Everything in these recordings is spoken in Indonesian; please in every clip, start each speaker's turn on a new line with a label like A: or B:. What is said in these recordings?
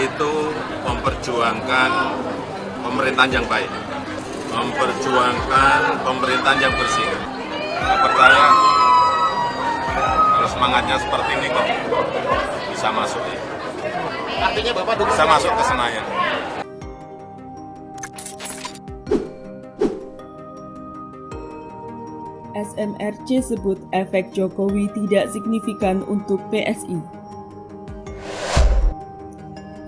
A: itu memperjuangkan pemerintahan yang baik, memperjuangkan pemerintahan yang bersih. Saya percaya kalau semangatnya seperti ini kok bisa masuk ya.
B: Artinya Bapak
A: Bisa masuk ke Senayan.
C: SMRC sebut efek Jokowi tidak signifikan untuk PSI.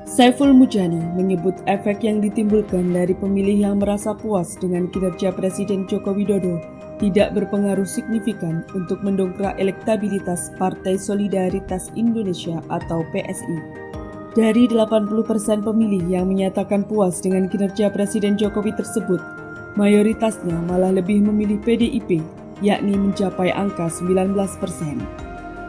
C: Saiful Mujani menyebut efek yang ditimbulkan dari pemilih yang merasa puas dengan kinerja Presiden Joko Widodo tidak berpengaruh signifikan untuk mendongkrak elektabilitas Partai Solidaritas Indonesia atau PSI. Dari 80% pemilih yang menyatakan puas dengan kinerja Presiden Jokowi tersebut, mayoritasnya malah lebih memilih PDIP, yakni mencapai angka 19%.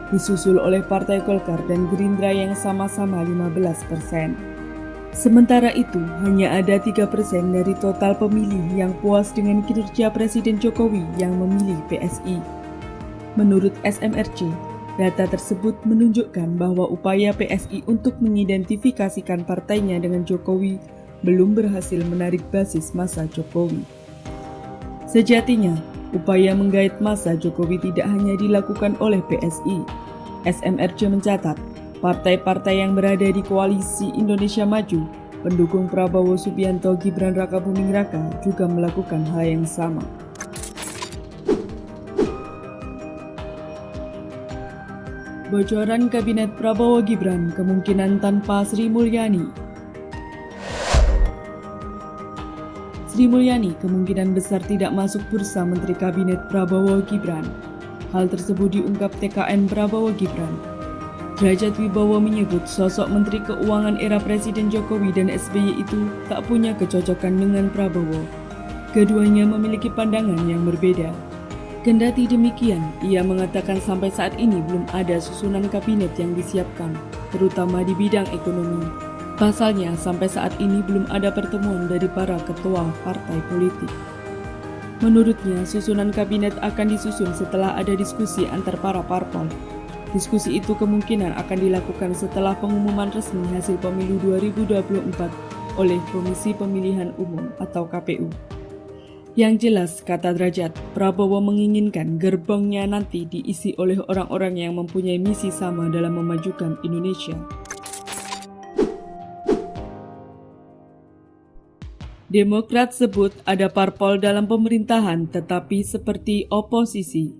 C: Disusul oleh Partai Golkar dan Gerindra yang sama-sama 15%. Sementara itu, hanya ada 3% dari total pemilih yang puas dengan kinerja Presiden Jokowi yang memilih PSI. Menurut SMRC, data tersebut menunjukkan bahwa upaya PSI untuk mengidentifikasikan partainya dengan Jokowi belum berhasil menarik basis massa Jokowi. Sejatinya, upaya menggait massa Jokowi tidak hanya dilakukan oleh PSI. SMRC mencatat, partai-partai yang berada di koalisi Indonesia Maju, pendukung Prabowo Subianto Gibran Rakabuming Raka juga melakukan hal yang sama. Bocoran Kabinet Prabowo Gibran kemungkinan tanpa Sri Mulyani. Sri Mulyani kemungkinan besar tidak masuk bursa Menteri Kabinet Prabowo Gibran. Hal tersebut diungkap TKN Prabowo Gibran. Derajat Wibowo menyebut sosok Menteri Keuangan era Presiden Jokowi dan SBY itu tak punya kecocokan dengan Prabowo. Keduanya memiliki pandangan yang berbeda. Kendati demikian, ia mengatakan sampai saat ini belum ada susunan kabinet yang disiapkan, terutama di bidang ekonomi. Pasalnya, sampai saat ini belum ada pertemuan dari para ketua partai politik. Menurutnya, susunan kabinet akan disusun setelah ada diskusi antar para parpol. Diskusi itu kemungkinan akan dilakukan setelah pengumuman resmi hasil pemilu 2024 oleh Komisi Pemilihan Umum atau KPU. Yang jelas, kata Derajat, Prabowo menginginkan gerbongnya nanti diisi oleh orang-orang yang mempunyai misi sama dalam memajukan Indonesia. Demokrat sebut ada parpol dalam pemerintahan tetapi seperti oposisi.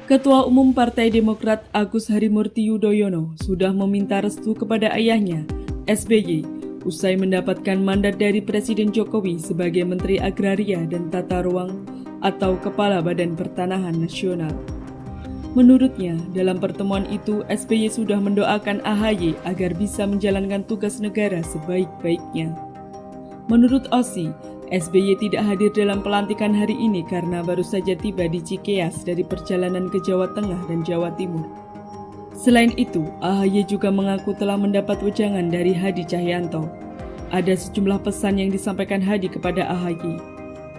C: Ketua Umum Partai Demokrat Agus Harimurti Yudhoyono sudah meminta restu kepada ayahnya, SBY, usai mendapatkan mandat dari Presiden Jokowi sebagai Menteri Agraria dan Tata Ruang atau Kepala Badan Pertanahan Nasional. Menurutnya, dalam pertemuan itu SBY sudah mendoakan AHY agar bisa menjalankan tugas negara sebaik-baiknya. Menurut OSI, SBY tidak hadir dalam pelantikan hari ini karena baru saja tiba di Cikeas dari perjalanan ke Jawa Tengah dan Jawa Timur. Selain itu, AHY juga mengaku telah mendapat wejangan dari Hadi Cahyanto. Ada sejumlah pesan yang disampaikan Hadi kepada AHY.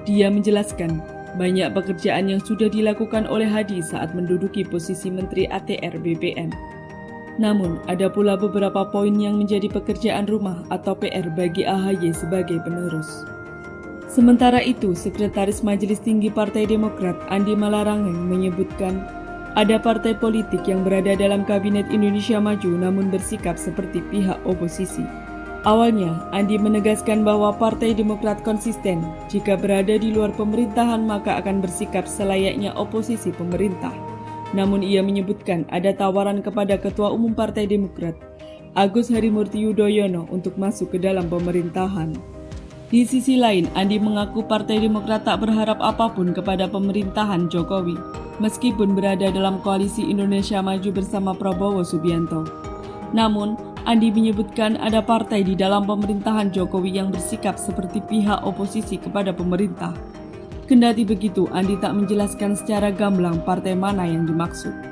C: Dia menjelaskan, banyak pekerjaan yang sudah dilakukan oleh Hadi saat menduduki posisi Menteri ATR BPN. Namun, ada pula beberapa poin yang menjadi pekerjaan rumah atau PR bagi AHY sebagai penerus. Sementara itu, Sekretaris Majelis Tinggi Partai Demokrat Andi Malarangeng menyebutkan ada partai politik yang berada dalam Kabinet Indonesia Maju namun bersikap seperti pihak oposisi. Awalnya, Andi menegaskan bahwa Partai Demokrat konsisten jika berada di luar pemerintahan maka akan bersikap selayaknya oposisi pemerintah. Namun ia menyebutkan ada tawaran kepada Ketua Umum Partai Demokrat, Agus Harimurti Yudhoyono untuk masuk ke dalam pemerintahan. Di sisi lain, Andi mengaku Partai Demokrat tak berharap apapun kepada pemerintahan Jokowi, meskipun berada dalam koalisi Indonesia Maju bersama Prabowo Subianto. Namun, Andi menyebutkan ada partai di dalam pemerintahan Jokowi yang bersikap seperti pihak oposisi kepada pemerintah. Kendati begitu, Andi tak menjelaskan secara gamblang partai mana yang dimaksud.